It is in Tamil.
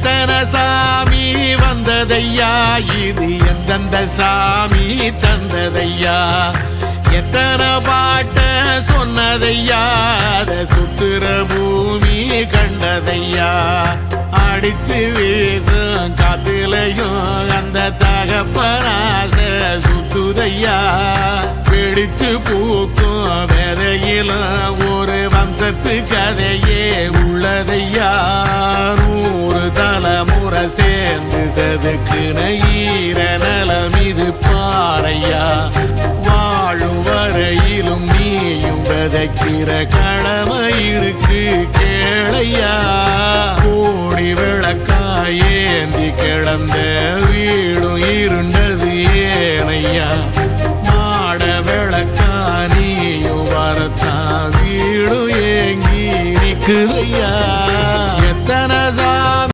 எத்தனை சாமி வந்ததையா, இது எந்தெந்த சாமி தந்ததையா, எத்தனை பாட்ட சொன்னதையா, அத சுத்துற பூமி கண்டதையா, அடிச்சு வீசும் காத்துலையும் அந்த தகப்பனாச சுத்துதையா, பிடிச்சு பூக்கும் விதையிலும் ஒரு வம்சத்து கதையே உள்ளதையா, 100 தலைமுறை சேர்ந்து செதுக்குன ஈர நலம் இது பாறையா, வாழும் வரையிலும் நீயும் விதைக்கிற கடமை இருக்கு கேளையா, கோடி விளக்காயேந்தி கிடந்த வீடும் இருண்டது ஏனையா, மாட விளக்கா நீயும் வரத்தான் வீடும் ஏங்கி நிக்குதையா.